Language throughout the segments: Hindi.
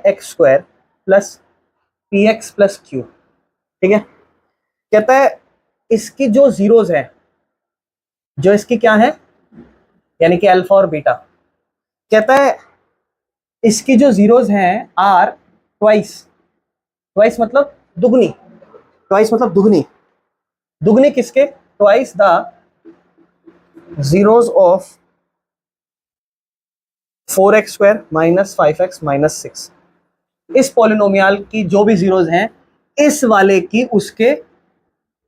X square plus P x plus Q, ठीक है। कहता है इसकी जो जीरोज है, जो इसकी क्या है, यानी कि अल्फा और बीटा, कहता है इसकी जो जीरोज हैं आर ट्वाइस, ट्वाइस मतलब दुगनी, ट्वाइस मतलब दुगनी, दुगनी किसके, twice the zeros of 4x square minus 5x minus 6। इस पॉलिनोमियल की जो भी जीरोज हैं इस वाले की उसके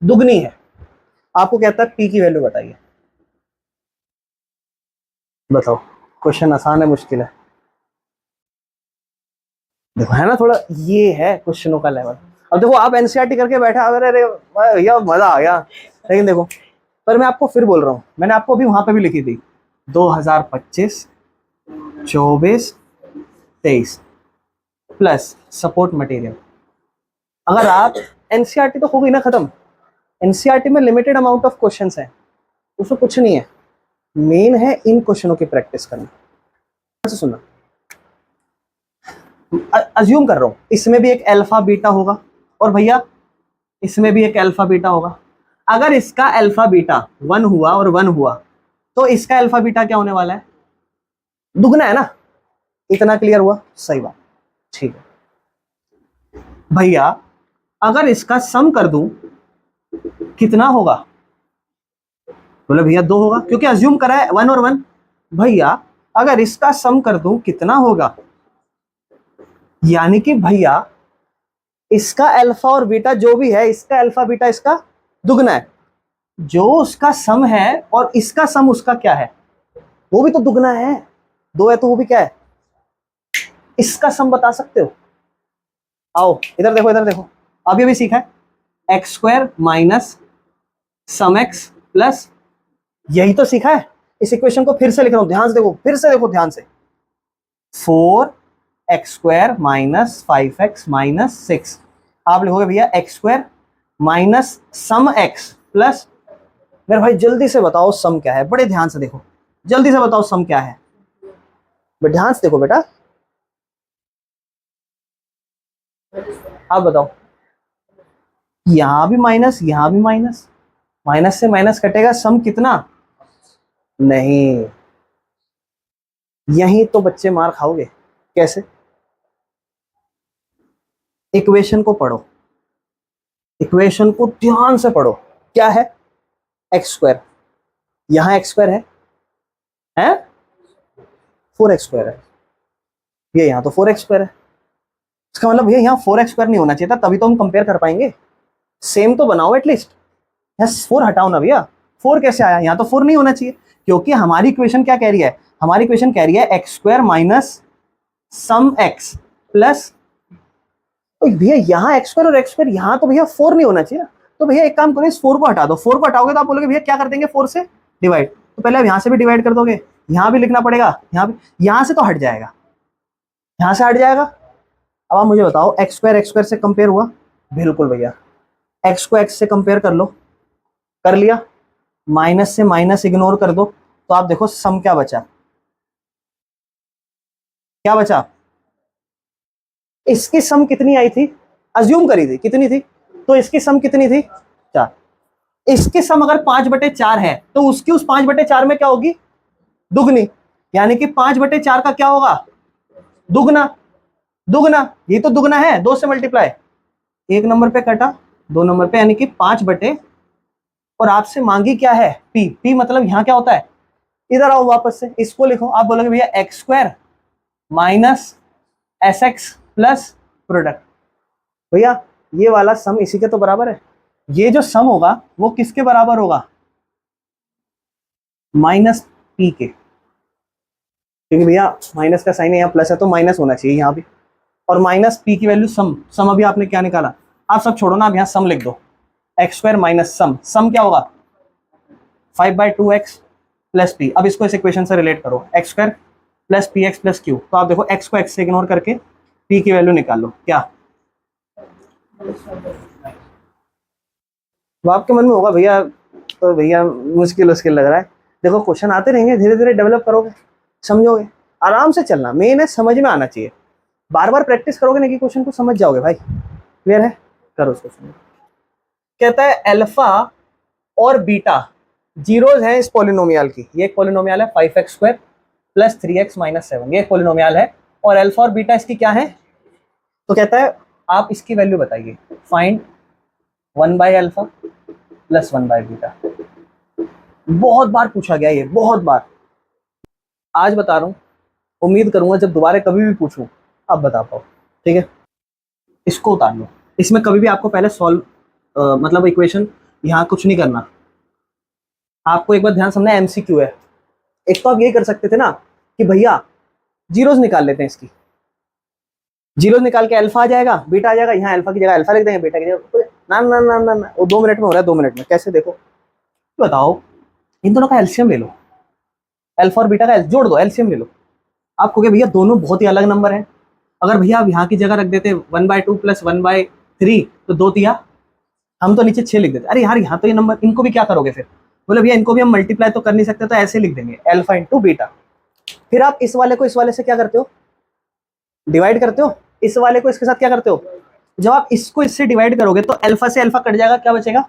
दुगनी है। आपको कहता है p की वैल्यू बताइए। बताओ, क्वेश्चन आसान है मुश्किल है? देखो है ना, थोड़ा ये है क्वेश्चनों का लेवल। अब देखो आप एनसीईआरटी करके बैठा, अरे भैया मजा आ गया, लेकिन देखो, पर मैं आपको फिर बोल रहा हूँ, मैंने आपको अभी वहां पे भी लिखी थी 2025 24 23 प्लस सपोर्ट मटेरियल। अगर आप एनसीईआरटी तो हो गई ना खत्म, एनसीईआरटी में लिमिटेड अमाउंट ऑफ क्वेश्चंस हैं, उसमें कुछ नहीं है, मेन है इन क्वेश्चनों की प्रैक्टिस करना। सुनना, अज्यूम कर रहा हूं इसमें भी एक अल्फा बीटा होगा, और भैया इसमें भी एक अल्फा बीटा होगा। अगर इसका अल्फा बीटा 1 हुआ और 1 हुआ तो इसका अल्फा बीटा क्या होने वाला है, दुगना है ना। इतना क्लियर हुआ? सही बात, ठीक है भैया। अगर इसका सम कर दूं कितना होगा, बोले भैया 2 होगा, क्योंकि अज्यूम करा है 1 और 1। भैया अगर इसका सम कर दूं कितना होगा, यानी कि भैया इसका अल्फा और बीटा जो भी है, इसका अल्फा बीटा इसका दुगना है, जो उसका सम है और इसका सम उसका क्या है, वो भी तो दुगना है। 2 है तो वो भी क्या है, इसका सम बता सकते हो। आओ इधर देखो, इधर देखो, अभी अभी सीखा है x square minus sum x plus, यही तो सीखा है। इस इक्वेशन को फिर से लिख रहा हूं, ध्यान से देखो, फिर से देखो ध्यान से, 4x square minus 5x minus 6। आप लिखोगे भैया x square minus sum x plus, मेरे भाई जल्दी से बताओ सम क्या है, बड़े ध्यान से देखो, जल्दी से बताओ सम क्या है, ध्यान से देखो बेटा, आप बताओ। यहां भी माइनस, यहां भी माइनस, माइनस से माइनस कटेगा, सम कितना, नहीं, यहीं तो बच्चे मार खाओगे। कैसे, इक्वेशन को पढ़ो, इक्वेशन को ध्यान से पढ़ो। क्या है, एक्स स्क्वायर, यहां एक्स स्क्वायर है 4x स्क्वायर है, ये यहां तो 4x स्क्वायर है। इसका मतलब भैया यहाँ 4x स्क्वायर नहीं होना चाहिए था, तभी तो हम कंपेयर कर पाएंगे। सेम तो बनाओ एटलीस्ट, यहाँ 4 हटाओ ना भैया, 4 कैसे आया, यहाँ तो 4 नहीं होना चाहिए, क्योंकि हमारी इक्वेशन क्या कह रही है, हमारी इक्वेशन कह रही है x square minus sum x plus, भैया यहाँ एक्स स्क्वायर और एक्स स्क्वायर, यहाँ तो भैया 4 नहीं होना चाहिए ना। तो भैया एक काम करो, इस 4 को हटा दो, 4 को हटाओगे तो आप बोलोगे भैया क्या कर देंगे, 4 से डिवाइड, तो पहले आप यहाँ से भी डिवाइड कर दोगे, यहाँ भी लिखना पड़ेगा, यहाँ भी, यहाँ से तो हट जाएगा, यहाँ से हट जाएगा। अब आप मुझे बताओ एक्स स्क्वायर से कंपेयर हुआ, बिल्कुल भैया, एक्स को एक्स से कंपेयर कर लो, कर लिया, माइनस से माइनस इग्नोर कर दो, तो आप देखो सम क्या बचा, क्या बचा, इसकी सम कितनी आई थी, अज्यूम करी थी कितनी थी, तो इसकी सम कितनी थी 4। इसकी सम अगर 5/4 है तो उसकी उस 5/4 में क्या होगी, दुगनी, यानी कि 5/4 का क्या होगा, दुगना, दुगना, ये तो दुगना है, 2 से मल्टीप्लाई, 1 नंबर पे कटा, 2 नंबर पे, यानी कि 5/, और आपसे मांगी क्या है, पी, पी मतलब यहां क्या होता है, इधर आओ वापस से, इसको लिखो, आप बोलोगे भैया x square minus S x plus product, भैया ये वाला सम इसी के तो बराबर है, ये जो सम होगा वो किसके बराबर होगा, माइनस पी के, क्योंकि भैया माइनस का साइन है, यहाँ प्लस है तो माइनस होना चाहिए यहाँ भी, और माइनस पी की वैल्यू सम, सम अभी आपने क्या निकाला, आप सब छोड़ो ना, आप यहाँ सम लिख दो, एक्स स्क्वायर माइनस सम, सम क्या होगा 5/2x प्लस पी। अब इसको इस इक्वेशन से रिलेट करो, x square plus P x plus Q, तो आप देखो एक्स को एक्स से इग्नोर करके पी की वैल्यू निकाल लो, क्या, वो आपके मन में होगा भैया, तो भैया मुश्किल मुश्किल लग रहा है, देखो क्वेश्चन आते रहेंगे, धीरे धीरे डेवलप करोगे, समझोगे, आराम से चलना, मेन है समझ में आना चाहिए। बार बार प्रैक्टिस करोगे ना कि क्वेश्चन को समझ जाओगे भाई। क्लियर है? करो उसको सुनो। कहता है अल्फा और बीटा जीरोज है इस पॉलिनोमियल की। ये एक पॉलिनोमियल है 5x² प्लस 3x माइनस 7, ये एक पॉलिनोमियल है और अल्फा और बीटा इसकी क्या है? तो कहता है आप इसकी वैल्यू बताइए, फाइंड 1/अल्फा प्लस 1/बीटा। बहुत बार पूछा गया ये, बहुत बार। आज बता रहा हूं, उम्मीद करूंगा जब दोबारा कभी भी पूछूं आप बता पाओ। ठीक है, इसको उतार लो। इसमें कभी भी आपको पहले सॉल्व मतलब इक्वेशन यहाँ कुछ नहीं करना, आपको एक बार ध्यान समझना एमसीक्यू है। एक तो आप ये कर सकते थे ना कि भैया जीरोस निकाल लेते हैं, इसकी जीरोस निकाल के अल्फा आ जाएगा बीटा आ जाएगा, यहाँ अल्फा की जगह अल्फा लिख देंगे, बीटा की जगह ना ना ना ना ना, वो 2 मिनट में हो रहा है। 2 मिनट में कैसे? देखो बताओ, इन दोनों का एलसीएम ले लो, अल्फा और बीटा का जोड़ दो, एलसीएम ले लो। आप कहोगे भैया दोनों बहुत ही अलग नंबर है। अगर भैया आप यहाँ की जगह रख देते 1/2 प्लस 1/3 तो 2 तिया, हम तो नीचे 6 लिख देते। अरे यार यहाँ तो ये नंबर, इनको भी क्या करोगे फिर? बोले भैया इनको भी हम मल्टीप्लाई तो कर नहीं सकते, तो ऐसे लिख देंगे अल्फा इंटू बीटा। फिर आप इस वाले को इस वाले से क्या करते हो? डिवाइड करते हो। इस वाले को इसके साथ क्या करते हो? जब आप इसको इससे डिवाइड करोगे तो अल्फा से अल्फा कट जाएगा, क्या बचेगा?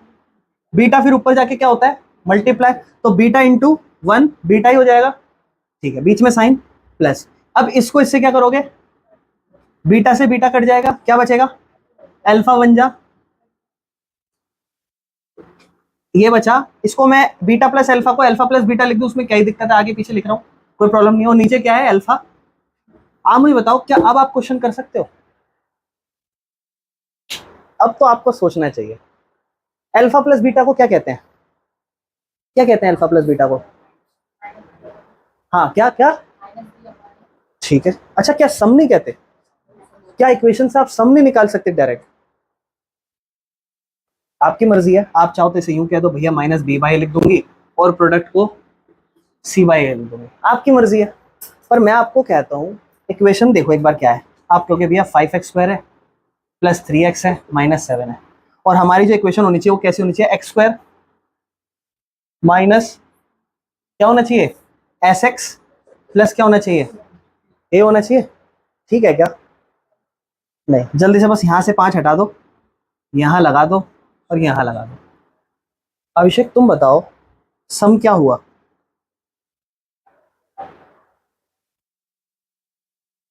बीटा। फिर ऊपर जाके क्या होता है? मल्टीप्लाई। तो बीटा इंटू 1 बीटा ही हो जाएगा। ठीक है, बीच में साइन प्लस। अब इसको इससे क्या करोगे? बीटा से बीटा कट जाएगा, क्या बचेगा? अल्फा बन जा, ये बचा। इसको मैं बीटा प्लस अल्फा को अल्फा प्लस बीटा लिख दूं, उसमें क्या ही दिक्कत है? आगे पीछे लिख रहा हूं, कोई प्रॉब्लम नहीं है। और नीचे क्या है? अल्फा। आप मुझे बताओ, क्या अब आप क्वेश्चन कर सकते हो? अब तो आपको सोचना चाहिए। अल्फा प्लस बीटा को क्या कहते हैं? क्या कहते हैं अल्फा प्लस बीटा को? हाँ, क्या क्या? ठीक है, अच्छा क्या सम नहीं कहते? क्या इक्वेशन से आप सम नहीं निकाल सकते डायरेक्ट? आपकी मर्जी है, आप चाहो तो इसे यूं कह दो भैया माइनस b/a लिख दूंगी और प्रोडक्ट को c/a लिख दूंगी, आपकी मर्जी है। पर मैं आपको कहता हूं इक्वेशन देखो एक बार क्या है। आप कहोगे भैया 5x² है प्लस 3x है माइनस 7 है, और हमारी जो इक्वेशन होनी चाहिए वो कैसी होनी चाहिए? x² माइनस क्या होना चाहिए? sx प्लस क्या होना चाहिए? a होना चाहिए। ठीक है क्या? नहीं, जल्दी से बस यहां से 5 हटा दो, यहां लगा दो और यहां लगा दो। अभिषेक तुम बताओ सम क्या हुआ?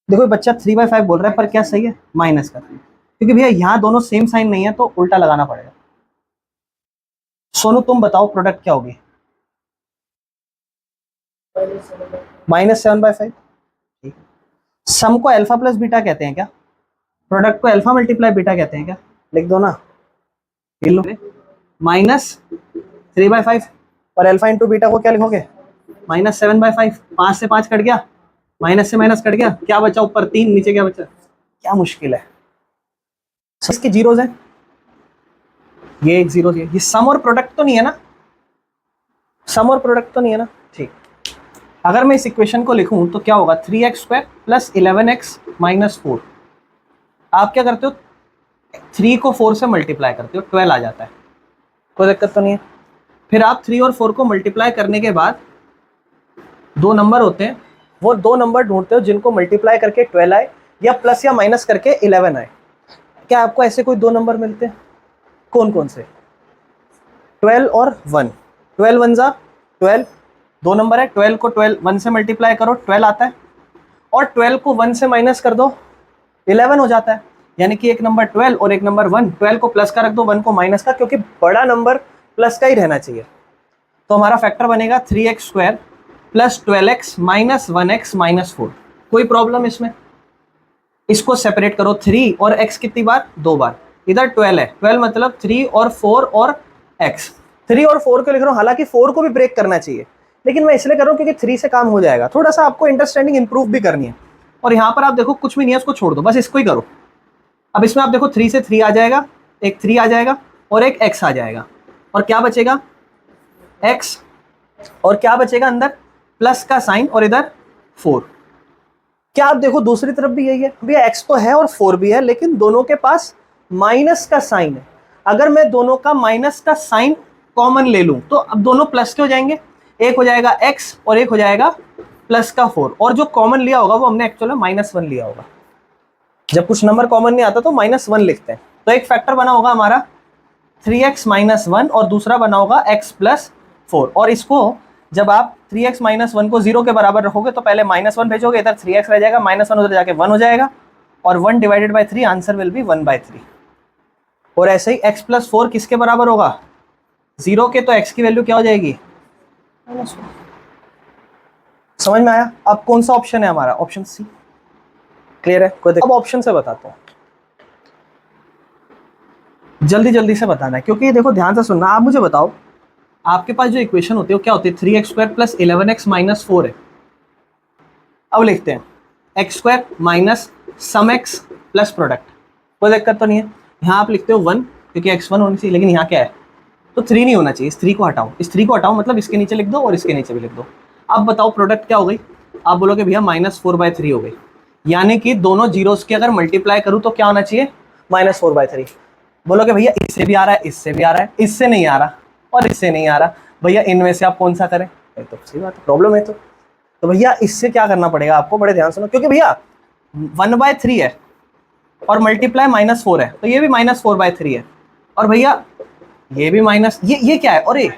देखो बच्चा 3/5 बोल रहा है, पर क्या सही है? माइनस कर, क्योंकि भैया यहाँ दोनों सेम साइन नहीं है तो उल्टा लगाना पड़ेगा। सोनू तुम बताओ प्रोडक्ट क्या होगी? -7/5। ठीक, सम को अल्फा प्लस बीटा कहते हैं क्या? प्रोडक्ट को अल्फा मल्टीप्लाई बीटा कहते हैं क्या? लिख दो ना, लो -3/5 और अल्फा इंटू बीटा को क्या लिखोगे? -7/5। 5 से 5 कट गया, माइनस से माइनस कट गया, क्या बचा? ऊपर 3, नीचे क्या बचा? क्या मुश्किल है? इसके जीरोज हैं, ये एक जीरो, ये सम और प्रोडक्ट तो नहीं है ना? सम और प्रोडक्ट तो नहीं है ना? ठीक, अगर मैं इस इक्वेशन को लिखूं तो क्या होगा? 3x² plus 11x minus 4। आप क्या करते हो? 3 को 4 से मल्टीप्लाई करते हो, 12 आ जाता है, कोई दिक्कत तो नहीं है। फिर आप 3 और 4 को मल्टीप्लाई करने के बाद दो नंबर होते हैं, वो दो नंबर ढूंढते हो जिनको मल्टीप्लाई करके 12 आए या प्लस या माइनस करके 11 आए। क्या आपको ऐसे कोई दो नंबर मिलते हैं? कौन कौन से? 12 और 1। 12 1 जा 12, दो नंबर है। 12 को 1 से मल्टीप्लाई करो, 12 आता है, और 12 को 1 से माइनस कर दो, 11 हो जाता है। यानी कि एक नंबर 12 और एक नंबर 1। 12 को प्लस का रख दो, 1 को माइनस का, क्योंकि बड़ा नंबर प्लस का ही रहना चाहिए। तो हमारा फैक्टर बनेगा 3x² plus 12x minus 1x minus 4। कोई प्रॉब्लम इसमें? इसको सेपरेट करो, 3 और x कितनी बार? 2 बार। इधर 12 है, 12 मतलब 3 और 4 और x। 3 और 4 को लिख रहा हूँ, हालांकि 4 को भी ब्रेक करना चाहिए, लेकिन मैं इसलिए कर रहा हूँ क्योंकि 3 से काम हो जाएगा। थोड़ा सा आपको अंडरस्टैंडिंग इंप्रूव भी करनी है। और यहाँ पर आप देखो कुछ भी नहीं है, उसको छोड़ दो, बस इसको ही करो। अब इसमें आप देखो 3 से 3 आ जाएगा, एक 3 आ जाएगा और एक x आ जाएगा, और क्या बचेगा? x, और क्या बचेगा अंदर? प्लस का साइन, और इधर 4। क्या आप देखो दूसरी तरफ भी यही है भैया, x तो है और 4 भी है, लेकिन दोनों के पास माइनस का साइन है। अगर मैं दोनों का माइनस का साइन कॉमन ले लूं तो अब दोनों प्लस के हो जाएंगे, एक हो जाएगा x और एक हो जाएगा प्लस का 4, और जो कॉमन लिया होगा वो हमने एक्चुअल में -1 लिया होगा। जब कुछ नंबर कॉमन नहीं आता तो -1 लिखते हैं। तो एक फैक्टर बना होगा हमारा 3x - 1 और दूसरा बना होगा x + 4। और इसको जब आप 3x - 1 को 0 के बराबर रखोगे तो पहले -1 भेजोगे, इधर 3x रह जाएगा, -1 उधर जाके 1 हो जाएगा, और 1 / 3 आंसर विल बी 1/3। और ऐसे ही x + 4 किसके बराबर होगा? 0 के, तो x की वैल्यू क्या हो जाएगी? -1। समझ में आया? अब कौन सा ऑप्शन है हमारा? Option C. क्लियर है? कोई अब ऑप्शन से बताता हूं, जल्दी जल्दी से बताना है, क्योंकि देखो ध्यान से सुनना। आप मुझे बताओ, आपके पास जो इक्वेशन होती है वो क्या होती है? 3x² + 11x - 4 है। अब लिखते हैं x² - सम x प्लस प्रोडक्ट। कोई दिक्कत तो नहीं है। यहाँ आप लिखते हो 1 क्योंकि x1 होनी चाहिए, लेकिन यहाँ क्या है? तो 3 नहीं होना चाहिए। इस 3 को हटाओ, इस 3 को हटाओ, मतलब इसके नीचे लिख दो और इसके नीचे भी लिख दो। अब बताओ प्रोडक्ट क्या हो गई? आप बोलोगे भैया -4/3 हो गई, यानी कि दोनों जीरोस के अगर मल्टीप्लाई करूँ तो क्या होना चाहिए? -4/3। बोलोगे भैया इससे भी आ रहा है, इससे भी आ रहा है, इससे नहीं आ रहा और इससे नहीं आ रहा, भैया इनमें से आप कौन सा करें? तो सही बात है, प्रॉब्लम है। तो भैया इससे क्या करना पड़ेगा आपको? बड़े ध्यान सुनो, क्योंकि भैया 1/3 है और मल्टीप्लाई -4 है, तो ये भी -4/3 है, और भैया ये भी माइनस, ये क्या है? अरे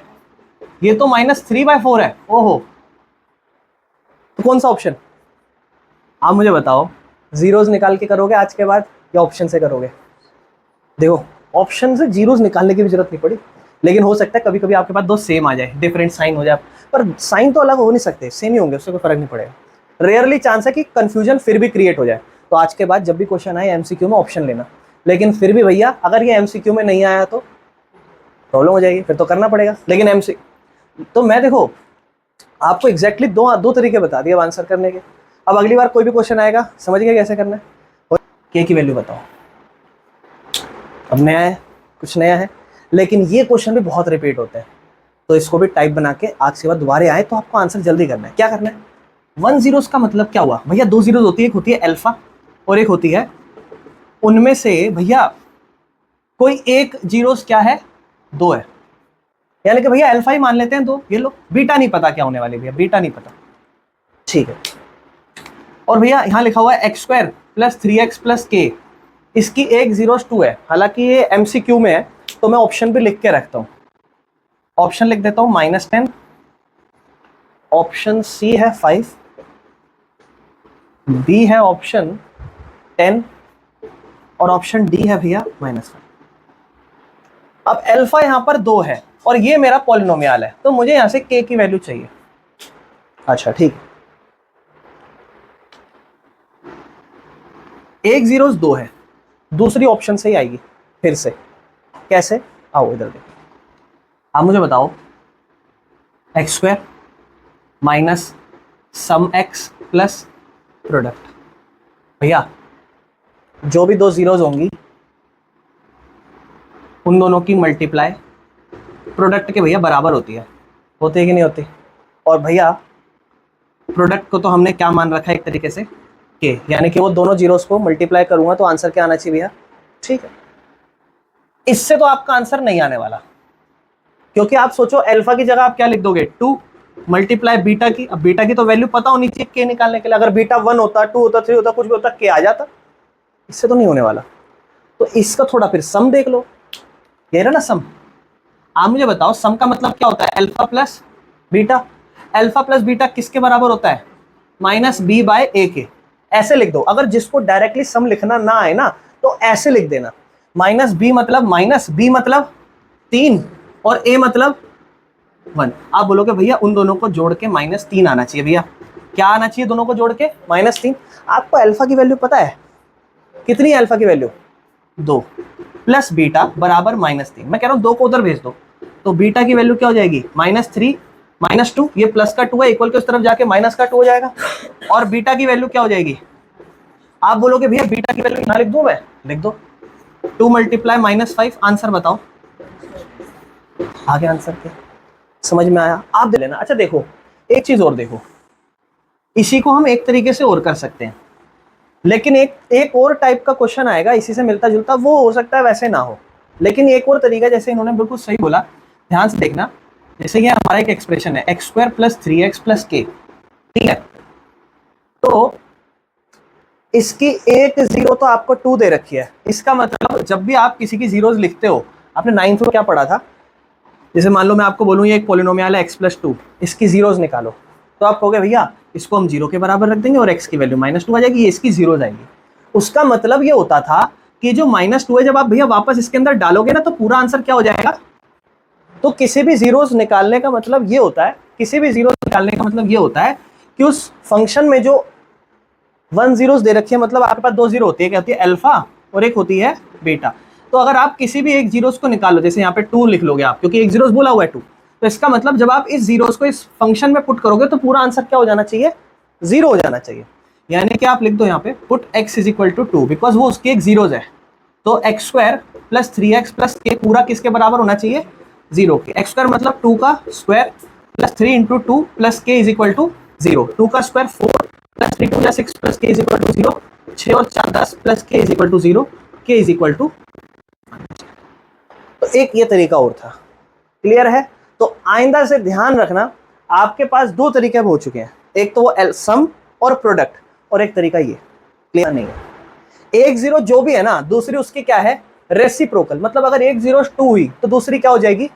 ये तो -3/4 है। ओहो, तो कौन सा ऑप्शन? आप मुझे बताओ, जीरोस निकाल के करोगे आज के बाद या ऑप्शन से करोगे? देखो ऑप्शन से जीरोस निकालने की भी जरूरत नहीं पड़ी, लेकिन हो सकता है कभी कभी आपके पास दो सेम आ जाए, डिफरेंट साइन हो जाए, पर साइन तो अलग हो नहीं सकते, सेम ही होंगे, उससे कोई फर्क नहीं पड़ेगा। रेयरली चांस है कि कंफ्यूजन फिर भी क्रिएट हो जाए। तो आज के बाद जब भी क्वेश्चन आए एमसीक्यू में ऑप्शन लेना, लेकिन फिर भी भैया अगर ये एमसीक्यू में नहीं आया तो प्रॉब्लम हो जाएगी, फिर तो करना पड़ेगा। लेकिन एमसी तो मैं देखो आपको एग्जैक्टली दो तरीके बता दिए आंसर करने के। अब अगली बार कोई भी क्वेश्चन आएगा, समझ गए कैसे करना है। और के की वैल्यू बताओ। अब नया है, कुछ नया है, लेकिन ये क्वेश्चन भी बहुत रिपीट होते हैं, तो इसको भी टाइप बना के आज के बाद दोबारा आए तो आपको आंसर जल्दी करना है। क्या करना है? 1 जीरोस का मतलब क्या हुआ भैया? 2 जीरोस होती है, एक होती है अल्फा और एक होती है, उनमें से भैया कोई एक जीरोस क्या है? 2 है, यानी कि भैया अल्फा ही मान लेते हैं 2। ये लो, बीटा नहीं पता क्या होने वाली भैया, बीटा नहीं पता, ठीक है। और भैया यहाँ लिखा हुआ है x² + 3x + k, इसकी एक जीरोस 2 है, हालांकि ये एमसीक्यू में है तो मैं ऑप्शन भी लिख के रखता हूँ। ऑप्शन लिख देता हूँ -10, ऑप्शन सी है 5, बी है ऑप्शन 10 और ऑप्शन डी है भैया -1। अब अल्फा यहां पर 2 है और ये मेरा पॉलिनोमियल है, तो मुझे यहां से k की वैल्यू चाहिए। अच्छा ठीक, एक जीरोस 2 है, दूसरी ऑप्शन से ही आएगी फिर से। कैसे? आओ इधर देखो, आप मुझे बताओ x² - सम x प्लस प्रोडक्ट। भैया जो भी दो जीरोस होंगी उन दोनों की मल्टीप्लाई प्रोडक्ट के भैया बराबर होती है, होती है कि नहीं होती? और भैया प्रोडक्ट को तो हमने क्या मान रखा है एक तरीके से के, यानी कि वो दोनों जीरोस को मल्टीप्लाई करूंगा तो आंसर क्या आना चाहिए भैया? ठीक है, इससे तो आपका आंसर नहीं आने वाला, क्योंकि आप सोचो अल्फा की जगह आप क्या लिख दोगे? 2 मल्टीप्लाई बीटा की। अब बीटा की तो वैल्यू पता होनी चाहिए के निकालने के लिए, अगर बीटा 1 होता, 2 होता, 3 होता, कुछ भी होता, के आ जाता। इससे तो नहीं होने वाला, तो इसका थोड़ा फिर सम देख लो, ये रहा ना सम। आप मुझे बताओ सम का मतलब क्या होता है? Alpha plus beta. Alpha plus beta किसके बराबर होता है? -b/a के। ऐसे लिख दो, अगर जिसको डायरेक्टली सम लिखना ना आए ना तो ऐसे लिख देना, -b मतलब -b मतलब 3 और a मतलब 1। आप बोलोगे भैया उन दोनों को जोड़ के -3 आना चाहिए। भैया क्या आना चाहिए दोनों को जोड़ के? -3। आपको अल्फा की वैल्यू पता है कितनी है? अल्फा की वैल्यू 2 प्लस बीटा बराबर -3। मैं कह रहा हूं 2 को उधर भेज दो, तो बीटा की वैल्यू क्या हो जाएगी? -3 -2, ये प्लस का 2 है, इक्वल के उस तरफ जाके माइनस का 2 हो जाएगा, और बीटा की वैल्यू क्या हो जाएगी? आप बोलोगे भैया बीटा की वैल्यू यहां लिख दूं? मैं लिख दो 2 × -5। आंसर बताओ, आगे आंसर क्या? समझ में आया? आप दे लेना। अच्छा देखो एक चीज और देखो, इसी को हम एक तरीके से और कर सकते हैं, लेकिन एक और टाइप का क्वेश्चन आएगा इसी से मिलता जुलता, वो हो सकता है वैसे ना हो, लेकिन एक और तरीका, जैसे इन्होंने बिल्कुल सही बोला, ध्यान से देखना। जैसे ये हमारा एक एक्सप्रेशन है x² + 3x + k, ठीक है? तो इसकी एक जीरो तो आपको 2 दे रखी है। इसका मतलब जब भी आप किसी की जीरोस लिखते हो, आपने 9th में क्या पढ़ा था, जैसे मान लो मैं आपको बोलूँ ये एक पॉलिनोमियल है x+2, इसकी जीरोस निकालो, तो आप कहोगे भैया इसको हम 0 के बराबर रख देंगे और x की वैल्यू -2 आ जाएगी, ये इसकी जीरोस आएंगी। उसका मतलब ये होता था कि जो -2 है, जब आप भैया वापस इसके अंदर डालोगे ना, तो पूरा आंसर क्या हो जाएगा। तो किसी भी जीरोस निकालने का मतलब ये होता है, किसी भी जीरोस निकालने का मतलब ये होता है कि उस फंक्शन में जो 1 जीरोस दे रखी है, मतलब आपके पास 2 जीरो होती है, क्या होती है, अल्फा और एक होती है बीटा। तो अगर आप किसी भी एक जीरोस को निकालो, जैसे यहाँ पे 2 लिख लोगे आप, क्योंकि एक जीरोस बोला हुआ है 2, तो इसका मतलब जब आप इस जीरोस को इस फंक्शन में पुट करोगे तो पूरा आंसर क्या हो जाना चाहिए, 0 हो जाना चाहिए। यानी कि आप लिख दो यहाँ पे पुट x = 2, बिकॉज वो उसकी एक जीरोस है। तो x² + 3x + k पूरा किसके बराबर होना चाहिए, 0 के। x² मतलब 2 का स्क्वायर + 3 × 2 + k = 0। 2 का स्क्वायर 4 + 3 × 6 + k = 0। 6 और 4 10 + k = 0। k = तो एक ये तरीका और था। क्लियर है। तो आइंदा से ध्यान रखना, आपके पास 2 तरीके हो चुके हैं, एक तो वो सम और प्रोडक्ट, और एक तरीका ये। क्लियर नहीं है। एक जीरो जो भी है ना, दूसरी उसकी क्या है, रेसिप्रोकल। मतलब अगर एक जीरो 2 हुई तो दूसरी क्या हो जाएगी,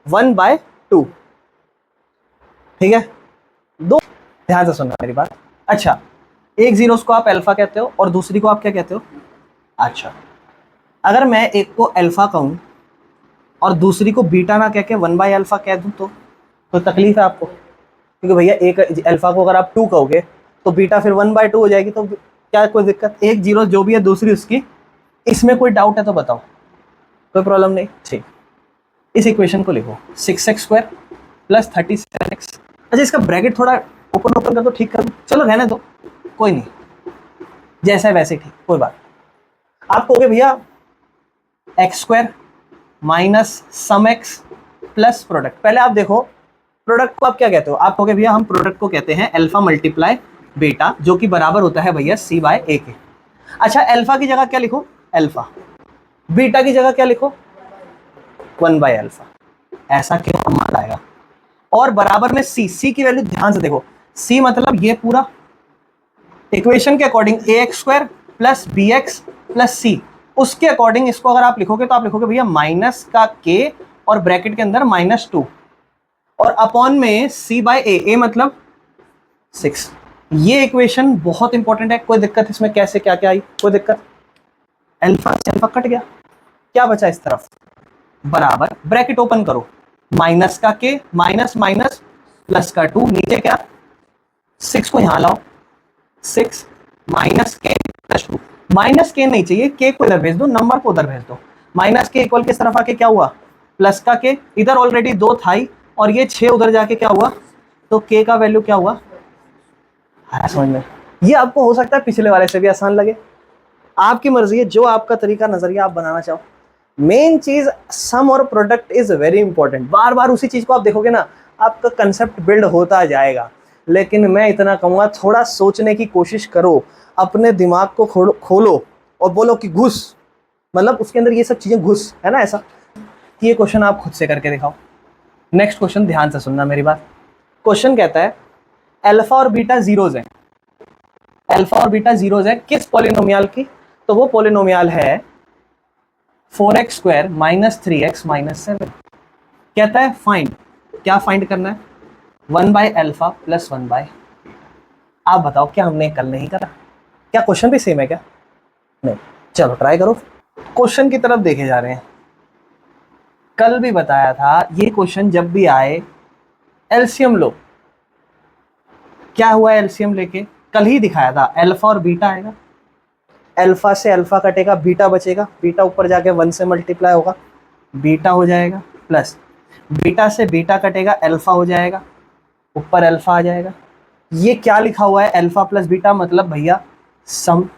1/2। ठीक है, दो ध्यान से सुनना मेरी बात। अच्छा, एक जीरो को आप अल्फा कहते हो और दूसरी को आप क्या कहते हो। अच्छा, अगर मैं एक को अल्फा कहूं और दूसरी को बीटा ना कह के 1/α कह दूं तो तकलीफ है आपको, क्योंकि भैया एक अल्फा को अगर आप 2 कहोगे तो बीटा फिर 1/2 हो जाएगी। तो क्या कोई दिक्कत, एक जीरो जो भी है दूसरी उसकी, इसमें कोई डाउट है तो बताओ, कोई प्रॉब्लम नहीं। ठीक, इस इक्वेशन को लिखो 6x² + 37x। अच्छा, इसका ब्रैकेट थोड़ा ओपन कर दो, ठीक कर दो, चलो रहने दो, कोई नहीं, जैसा है वैसे ठीक, कोई बात। आप कहोगे भैया x² - सम x प्लस प्रोडक्ट। पहले आप देखो प्रोडक्ट को आप क्या कहते हो, आप कहोगे भैया हम प्रोडक्ट को कहते हैं अल्फा × बीटा, जो कि बराबर होता है भैया c/a के। अच्छा, अल्फा की जगह क्या लिखो, अल्फा। बीटा की जगह क्या लिखो, 1/α। ऐसा क्यों हमारा आएगा। और बराबर में c की वैल्यू ध्यान से देखो, c मतलब ये पूरा इक्वेशन के अकॉर्डिंग ax² + bx + c, उसके अकॉर्डिंग इसको अगर आप लिखोगे तो आप लिखोगे भैया माइनस का k और ब्रैकेट के अंदर -2 और अपॉन में c/a, a मतलब 6। ये इक्वेशन बहुत इंपॉर्टेंट है। कोई दिक्कत इसमें कैसे क्या क्या आई, कोई दिक्कत, अल्फा से अल्फा कट गया, क्या बचा इस तरफ, बराबर ब्रैकेट ओपन करो, माइनस का k माइनस माइनस प्लस का 2, नीचे क्या 6 को यहां लाओ, 6 माइनस k + 2। माइनस k नहीं चाहिए, k को इधर भेज दो, नंबर को उधर भेज दो। माइनस k इक्वल किस तरफ आके क्या हुआ, प्लस का k, इधर ऑलरेडी 2 था ही, और ये 6 उधर जाके क्या हुआ, तो k का वैल्यू क्या हुआ। समझ में, ये आपको हो सकता है पिछले वाले से भी आसान लगे, आपकी मर्जी है, जो आपका तरीका नजरिया आप बनाना चाहो। मेन चीज सम और प्रोडक्ट इज वेरी इंपॉर्टेंट। बार बार उसी चीज को आप देखोगे ना, आपका कंसेप्ट बिल्ड होता जाएगा। लेकिन मैं इतना कहूंगा, थोड़ा सोचने की कोशिश करो, अपने दिमाग को खोलो और बोलो कि घुस, मतलब उसके अंदर ये सब चीजें घुस, है ना। ऐसा कि ये क्वेश्चन आप खुद से करके दिखाओ। नेक्स्ट क्वेश्चन ध्यान से सुनना मेरी बात। क्वेश्चन कहता है अल्फा और बीटा जीरोज है, अल्फा और बीटा जीरोज है किस पॉलिनोमियल की, तो वो पॉलिनोमियल है 4x² - 3x - 7। कहता है फाइंड, क्या फाइंड करना है, 1/α + 1/। आप बताओ क्या हमने कल नहीं करा, क्या क्वेश्चन भी सेम है क्या, नहीं, चलो ट्राई करो। क्वेश्चन की तरफ देखे जा रहे हैं, कल भी बताया था ये क्वेश्चन जब भी आए एलसीएम लो। क्या हुआ एलसीएम लेके, कल ही दिखाया था, अल्फा और बीटा आएगा, अल्फा से अल्फा कटेगा, बीटा बचेगा, बीटा ऊपर जाके 1 से मल्टीप्लाई होगा, बीटा हो जाएगा, प्लस बीटा से बीटा कटेगा, अल्फा हो जाएगा, ऊपर अल्फा आ जाएगा। ये क्या लिखा हुआ है, अल्फा + बीटा मतलब भैया सम।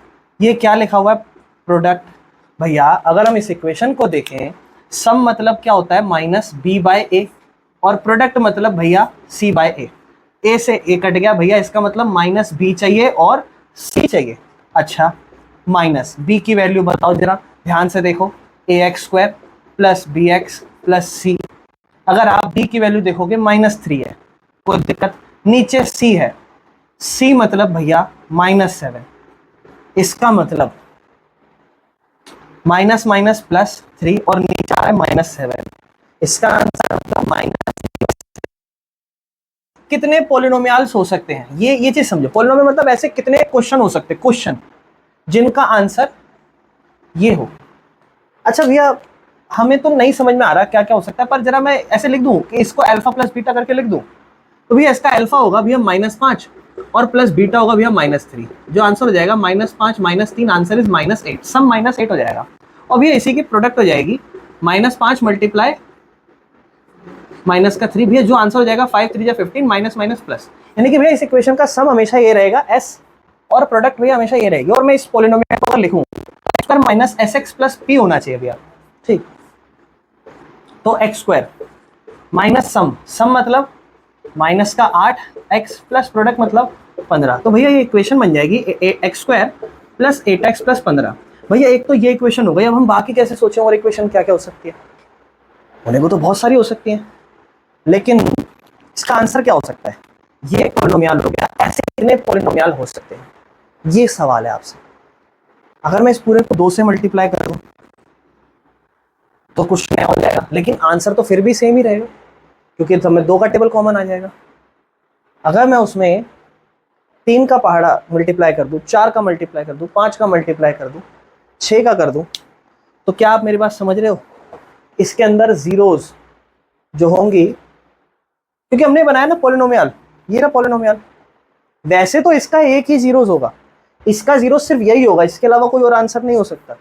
ये क्या लिखा हुआ है, प्रोडक्ट। भैया अगर हम इस इक्वेशन को देखें, सम मतलब क्या होता है -b/a, और प्रोडक्ट मतलब भैया c/a। a से a कट गया भैया, इसका मतलब -b चाहिए और c चाहिए। अच्छा, माइनस b की वैल्यू बताओ जरा, ध्यान से देखो, ax² + bx + c। अगर आप b की वैल्यू देखोगे -3 है, कोई दिक्कत, नीचे c है, c मतलब भैया -7। इसका मतलब माइनस माइनस प्लस 3 और नीचे आ रहा है -7। इसका आंसर मतलब माइनस। कितने पॉलिनोमियल्स हो सकते हैं, ये चीज समझो। पॉलिनोमियल मतलब ऐसे कितने क्वेश्चन हो सकते हैं, क्वेश्चन जिनका आंसर ये हो। अच्छा भैया, हमें तो नहीं समझ में आ रहा क्या क्या हो सकता है, पर जरा मैं ऐसे लिख दूं कि इसको अल्फा प्लस बीटा करके लिख दूं, तो भैया इसका अल्फा होगा भैया -5 और प्लस बीटा होगा भैया -3। जो आंसर हो जाएगा -5 -3, आंसर इज -8, सम -8 हो जाएगा। और भैया इसी की प्रोडक्ट हो जाएगी -5 मल्टीप्लाई माइनस का 3, भैया जो आंसर हो जाएगा 5 3 15 माइनस माइनस प्लस। यानी कि भैया इस इक्वेशन का सम हमेशा ये रहेगा s, और प्रोडक्ट भैया हमेशा ये रहेगी। और मैं इस पॉलिनोमियल को लिखूं पर minus S x plus P होना चाहिए भैया, ठीक। तो एक्स स्क्वायर माइनस सम, सम मतलब माइनस का 8, एक्स प्लस प्रोडक्ट मतलब 15। तो भैया ये इक्वेशन बन जाएगी x square plus 8x plus 15। भैया एक तो ये इक्वेशन हो गई। अब हम बाकी कैसे सोचें और इक्वेशन क्या क्या हो सकती है? होने को तो बहुत सारी हो सकती है, लेकिन इसका आंसर क्या हो सकता है? ये पॉलिनोमियल हो गया। ऐसे कितने पॉलिनोमियल हो सकते हैं, ये सवाल है आपसे। अगर मैं इस पूरे को 2 से मल्टीप्लाई कर दूं तो कुछ नया हो जाएगा, लेकिन आंसर तो फिर भी सेम ही रहेगा, क्योंकि तो मैं 2 का टेबल कॉमन आ जाएगा। अगर मैं उसमें 3 का पहाड़ा मल्टीप्लाई कर दूं, 4 का मल्टीप्लाई कर दूं, 5 का मल्टीप्लाई कर दूं, 6 का कर दूं, तो क्या आप मेरी बात समझ रहे हो? इसके अंदर जीरोज जो होंगी, क्योंकि हमने बनाया ना पॉलिनोमियल, ये रहा पॉलिनोमियल। वैसे तो इसका एक ही जीरोज होगा, इसका जीरो सिर्फ यही होगा, इसके अलावा कोई और आंसर नहीं हो सकता।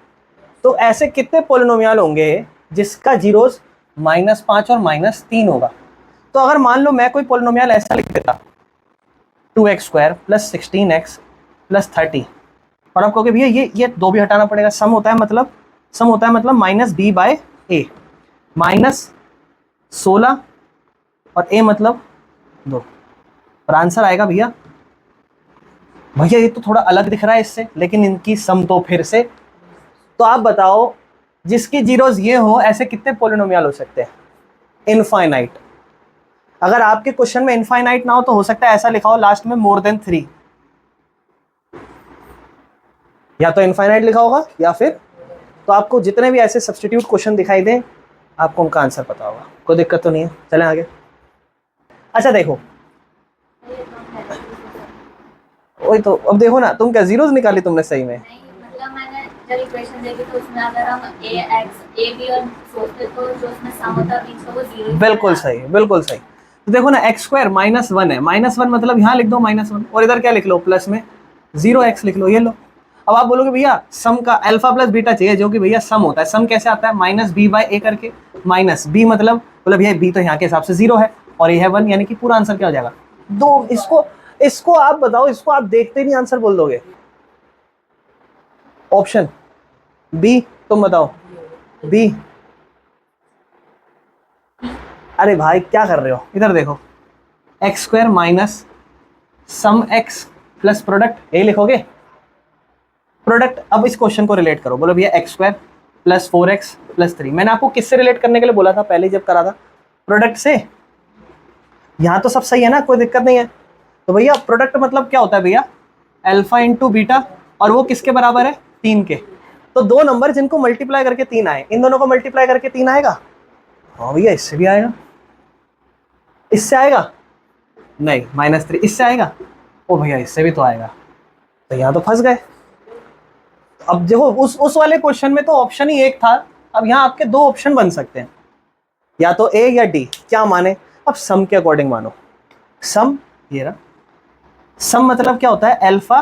तो ऐसे कितने पॉलिनोमियल होंगे जिसका जीरोज -5 और -3 होगा? तो अगर मान लो मैं कोई पॉलिनोमियल ऐसा लिख देता 2x² प्लस 16x प्लस 30, और आप कहोगे भैया ये 2 भी हटाना पड़ेगा, सम होता है मतलब -b/a, -16 और a मतलब 2, और आंसर आएगा भैया ये तो थोड़ा अलग दिख रहा है इससे, लेकिन इनकी सम तो फिर से। तो आप बताओ, जिसकी जीरोज ये हो, ऐसे कितने पॉलिनोमियल हो सकते हैं? इनफाइनाइट। अगर आपके क्वेश्चन में इनफाइनाइट ना हो तो हो सकता है ऐसा लिखा हो लास्ट में >3, या तो इनफाइनाइट लिखा होगा, या फिर तो आपको जितने भी ऐसे सब्स्टिट्यूट क्वेश्चन दिखाई दें आपको उनका आंसर पता होगा। कोई दिक्कत तो नहीं है, चलें आगे। अच्छा देखो, वही तो, अब देखो ना, तुम क्या जीरोज निकाली तुमने सही में? मतलब मैंने जब इक्वेशन देखी तो उसमें अगर हम a b और सोचते तो जो उसमें सम होता है बीच का वो जीरो। बिल्कुल सही, बिल्कुल सही। तो देखो ना, x² -1 है, -1 मतलब यहाँ लिख दो -1, और इधर क्या लिख लो, प्लस में 0x लिख लो, ये लो। अब आप बोलोगे भैया सम का अल्फा प्लस बीटा चाहिए, जो कि भैया सम होता है। सम कैसे आता है? -b/a करके, -b मतलब भैया b तो यहाँ के हिसाब से 0 है और ये है 1, यानी कि पूरा आंसर क्या हो जाएगा 2। इसको आप बताओ, इसको आप देखते ही नहीं आंसर बोल दोगे। ऑप्शन बी, तुम बताओ बी। अरे भाई क्या कर रहे हो, इधर देखो, x² minus sum x plus product, ये लिखोगे प्रोडक्ट। अब इस क्वेश्चन को रिलेट करो, बोलो भैया x² प्लस 4x प्लस 3। मैंने आपको किससे रिलेट करने के लिए बोला था पहले जब करा था? प्रोडक्ट से। यहाँ तो सब सही है ना, कोई दिक्कत नहीं है। तो भैया प्रोडक्ट मतलब क्या होता है भैया? अल्फा इंटू बीटा, और वो किसके बराबर है? 3 के। तो 2 नंबर जिनको मल्टीप्लाई करके 3 आए, इन दोनों को मल्टीप्लाई करके 3 आएगा? हाँ भैया, इससे भी आएगा। इससे आएगा? नहीं, -3। इससे आएगा? ओ भैया इससे भी तो आएगा। तो यहाँ तो फंस गए। अब देखो, उस वाले क्वेश्चन में तो ऑप्शन ही एक था, अब यहाँ आपके 2 ऑप्शन बन सकते हैं, या तो ए या डी। क्या माने? अब सम के अकॉर्डिंग मानो। सम, ये रहा सम, मतलब क्या होता है? Alpha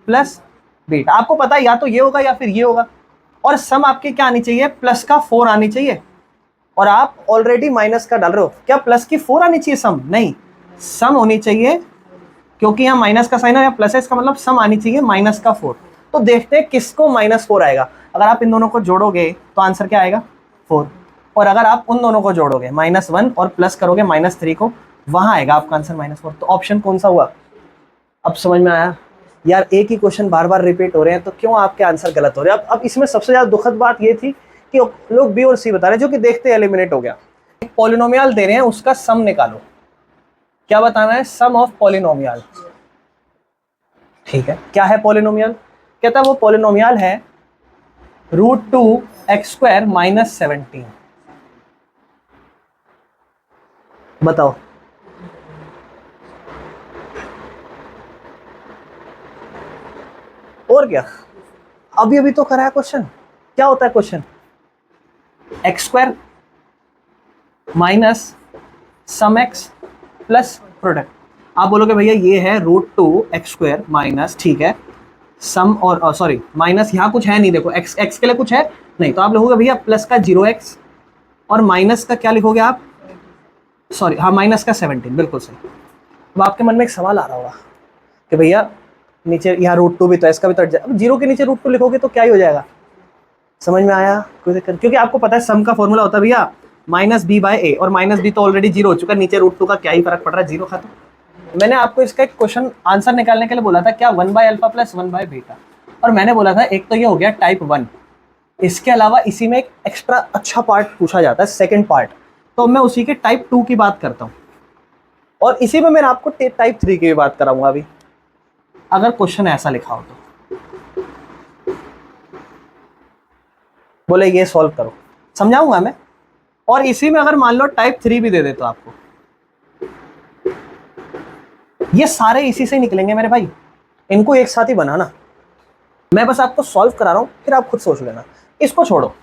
plus beta. आपको पता है या तो ये होगा या फिर ये होगा, और सम आपकी क्या आनी चाहिए? प्लस का 4 आनी चाहिए, और आप ऑलरेडी माइनस का डाल रहे हो। क्या प्लस की 4 आनी चाहिए सम? नहीं, सम होनी चाहिए, क्योंकि यहाँ माइनस का साइन है, या प्लस है, इसका मतलब सम आनी चाहिए -4। तो देखते हैं किसको -4 आएगा। अगर आप इन दोनों को जोड़ोगे तो आंसर क्या आएगा? 4। और अगर आप उन दोनों को जोड़ोगे -1 और प्लस करोगे -3 को, वहां आएगा आपका आंसर -4। तो ऑप्शन कौन सा हुआ? अब समझ में आया? यार एक ही क्वेश्चन बार बार रिपीट हो रहे हैं, तो क्यों आपके आंसर गलत हो रहे हैं? अब इसमें सबसे ज्यादा दुखद बात ये थी कि लोग बी और सी बता रहे हैं, जो कि देखते एलिमिनेट हो गया। एक पॉलिनोमियल दे रहे हैं, उसका सम निकालो। क्या बताना है? सम ऑफ पॉलिनोमियल। ठीक है, क्या है पॉलिनोमियल? कहता है वो पॉलिनोमियल है √2x² - 17। बताओ और क्या, अभी अभी तो करा है क्वेश्चन। क्या होता है question? x² minus sum x plus product. आप बोलोगे भैया ये है √2x² माइनस, ठीक है, सम और सॉरी माइनस, यहाँ कुछ है नहीं, देखो x के लिए कुछ है नहीं, तो आप लिखोगे भैया प्लस का 0x और माइनस का क्या लिखोगे आप, सॉरी हाँ माइनस का 17, बिल्कुल सही। अब आपके मन में एक सवाल आ रहा होगा कि भैया नीचे यहाँ √2 भी तो, इसका भी तो, अब 0 के नीचे √2 लिखोगे तो क्या ही हो जाएगा? समझ में आया? कोई दिक्कत? क्योंकि आपको पता है सम का फॉर्मूला होता है भैया -b/a, और -b तो ऑलरेडी 0 हो चुका है, नीचे √2 का क्या ही फर्क पड़ रहा है, 0 खत्म। मैंने आपको इसका एक क्वेश्चन आंसर निकालने के लिए बोला था क्या, 1/α + 1/β, और मैंने बोला था एक तो ये हो गया टाइप 1, इसके अलावा इसी में एक एक्स्ट्रा अच्छा पार्ट पूछा जाता है, सेकेंड पार्ट, तो मैं उसी के टाइप 2 की बात करता हूँ, और इसी में मैं आपको टाइप 3 की भी बात कराऊंगा अभी, अगर क्वेश्चन ऐसा लिखा हो तो। बोले ये सॉल्व करो, समझाऊंगा मैं, और इसी में अगर मान लो टाइप 3 भी दे दे तो आपको, ये सारे इसी से निकलेंगे मेरे भाई, इनको एक साथ ही बनाना, मैं बस आपको सॉल्व करा रहा हूं, फिर आप खुद सोच लेना। इसको छोड़ो,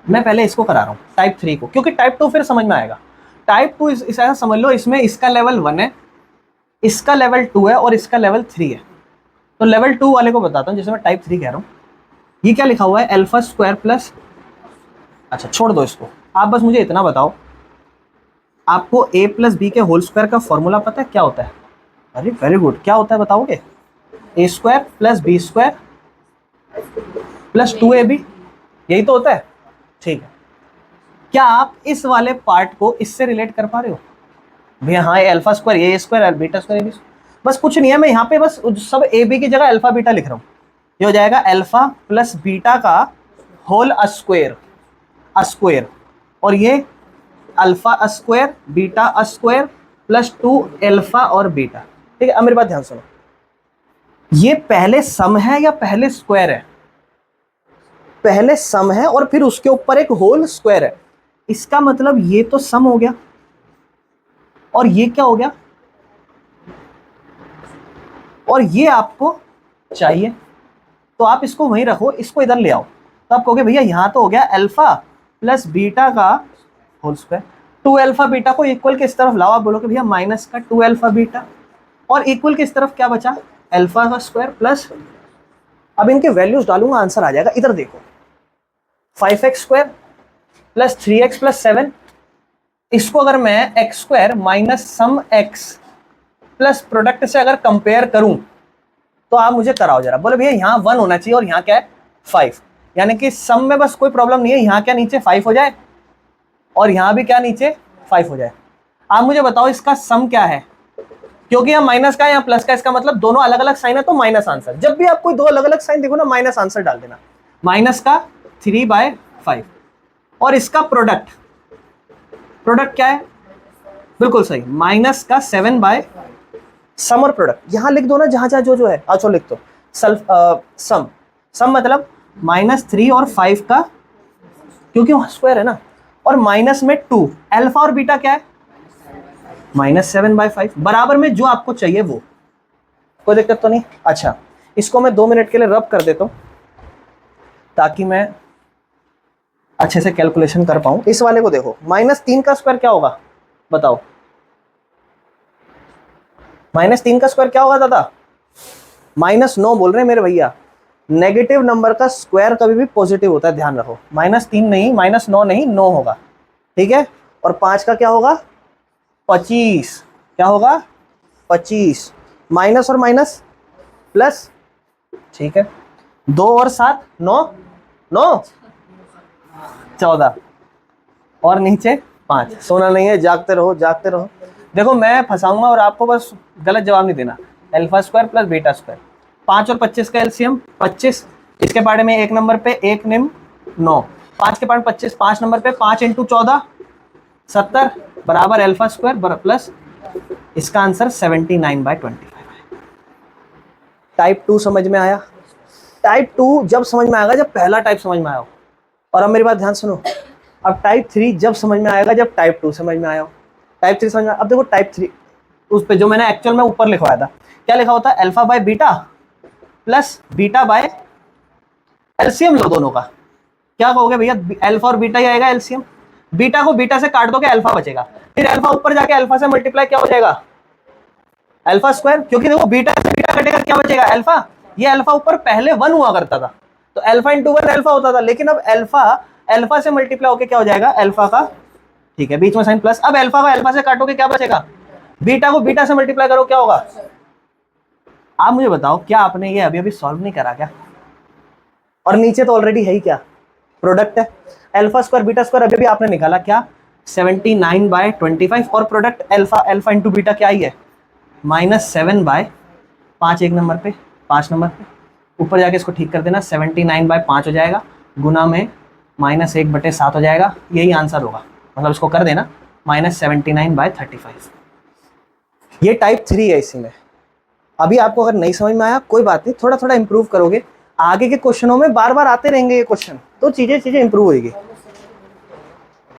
मैं पहले इसको करा रहा हूं टाइप 3 को, क्योंकि टाइप 2 फिर समझ में आएगा। टाइप 2 इस ऐसा समझ लो, इसमें इसका लेवल 1 है, इसका लेवल 2 है और इसका लेवल 3 है। तो लेवल 2 वाले को बताता हूं, जिसे मैं टाइप 3 कह रहा हूं। ये क्या लिखा हुआ है, α² प्लस, अच्छा छोड़ दो इसको, आप बस मुझे इतना बताओ, आपको a + b के होल स्क्वायर का फॉर्मूला पता है क्या होता है? अरे वेरी गुड, क्या होता है बताओगे? a² + b² + 2ab, यही तो होता है, ठीक है। क्या आप इस वाले पार्ट को इससे रिलेट कर पा रहे हो? भैया हाँ, α² a² β² ab, बस कुछ नहीं है, मैं यहाँ पे बस सब a b की जगह अल्फा बीटा लिख रहा हूँ। ये हो जाएगा अल्फा प्लस बीटा का होल स्क्वायर, और ये alpha square beta square plus 2 alpha और बीटा, ठीक है। अब मेरी बात ध्यान सुनो, ये पहले सम है या पहले स्क्वायर है? पहले सम है और फिर उसके ऊपर एक होल स्क्वायर है, इसका मतलब ये तो सम हो गया, और ये क्या हो गया, और ये आपको चाहिए, तो आप इसको वहीं रखो, इसको इधर ले आओ, तो आप कहोगे भैया यहाँ तो हो गया अल्फा प्लस बीटा का होल स्क्वायर, 2 अल्फा बीटा को इक्वल किस तरफ लाओ, आप बोलोगे भैया माइनस का 2 अल्फा बीटा, और इक्वल किस तरफ क्या बचा, अल्फा का स्क्वायर प्लस, अब इनके वैल्यूज डालूंगा आंसर आ जाएगा, इधर देखो 5x² प्लस 3x प्लस 7, इसको अगर मैं x² minus sum x plus product से अगर कंपेयर करूं, तो आप मुझे कराओ जरा। बोले भैया यहाँ 1 होना चाहिए और यहाँ क्या है 5, यानी कि सम में बस कोई प्रॉब्लम नहीं है, यहाँ क्या नीचे 5 हो जाए और यहाँ भी क्या नीचे 5 हो जाए। आप मुझे बताओ इसका सम क्या है, क्योंकि यहाँ माइनस का यहाँ प्लस का, इसका मतलब दोनों अलग अलग साइन है तो माइनस आंसर। जब भी आप कोई दो अलग अलग साइन देखो ना, माइनस आंसर डाल देना, माइनस का 3/5, और इसका प्रोडक्ट क्या है, बिल्कुल सही, माइनस का 7/, सम और प्रोडक्ट यहां लिख दो ना, जहां जहां जो है, अच्छा लिख दो सम मतलब -3 और 5 का, क्योंकि वहां स्क्वायर है ना, और माइनस में 2, अल्फा और बीटा क्या है -7/5, बराबर में जो आपको चाहिए वो, कोई दिक्कत तो नहीं। अच्छा इसको मैं 2 मिनट के लिए रब कर देता हूं ताकि मैं अच्छे से कैलकुलेशन कर पाऊं। इस वाले को देखो, -3 का स्क्वायर क्या होगा बताओ, -3 का स्क्वायर क्या होगा दादा, -9 बोल रहे हैं मेरे भैया, नेगेटिव नंबर का स्क्वायर कभी भी पॉजिटिव होता है, ध्यान रखो, -3 नहीं, -9 नहीं, 9 होगा, ठीक है। और 5 का क्या होगा 25, क्या होगा 25, माइनस और माइनस प्लस, ठीक है, 2 और 7 9 14, और नीचे 5, सोना नहीं है, जागते रहो जागते रहो। देखो मैं फंसाऊंगा और आपको बस गलत जवाब नहीं देना, α² प्लस β², 5 और 25 का एलसीएम 25, इसके बारे में 1 नंबर पे 1 निम 9, 5 के पार्ट 25, 5 नंबर पे 5 × 14 70 बराबर α² प्लस, इसका आंसर 79/25 है। टाइप 2 समझ में आया? टाइप 2 जब समझ में आएगा जब पहला टाइप समझ में आया हो, और अब मेरी बात ध्यान सुनो, अब टाइप 3 जब समझ में आएगा जब टाइप 2 समझ में आया हो। टाइप 3 समझ में, अब देखो टाइप 3 उस पे जो मैंने एक्चुअल में ऊपर लिखवाया था, क्या लिखा होता है, alpha by beta plus beta by LCM लो दोनों का। क्या कहोगे भैया, अल्फा और बीटा ही आएगा एलसीएम, बीटा को बीटा से काट दोगे अल्फा बचेगा, फिर अल्फा ऊपर जाके अल्फा से मल्टीप्लाई क्या हो जाएगा, अल्फा स्क्वायर, क्योंकि देखो बीटा से बीटा कटेगा क्या बचेगा अल्फा, ये अल्फा ऊपर पहले 1 हुआ करता था तो अल्फा इंटू 1 अल्फा होता था, लेकिन अब अल्फा से मल्टीप्लाई होके क्या हो जाएगा अल्फा का, ठीक है बीच में साइन प्लस, अब अल्फा का अल्फा से काटोगे क्या बचेगा, बीटा को बीटा से मल्टीप्लाई करो क्या होगा। आप मुझे बताओ क्या आपने ये अभी अभी सॉल्व नहीं करा क्या, और नीचे तो ऑलरेडी है ही क्या, प्रोडक्ट है, अल्फा स्क्वायर बीटा स्क्वायर अभी भी आपने निकाला क्या 79/25, और प्रोडक्ट अल्फा इंटू बीटा क्या ही है -7/5, एक नंबर पे 5 नंबर पे, ऊपर जाके इसको ठीक कर देना 79/5 हो जाएगा, गुना में -1/7 हो जाएगा, यही आंसर होगा, मतलब इसको कर देना -79/35। ये टाइप 3 है इसी में। अभी आपको अगर नहीं समझ में आया कोई बात नहीं, थोड़ा थोड़ा इंप्रूव करोगे, आगे के क्वेश्चनों में बार बार आते रहेंगे ये क्वेश्चन, तो चीजें इंप्रूव होगी।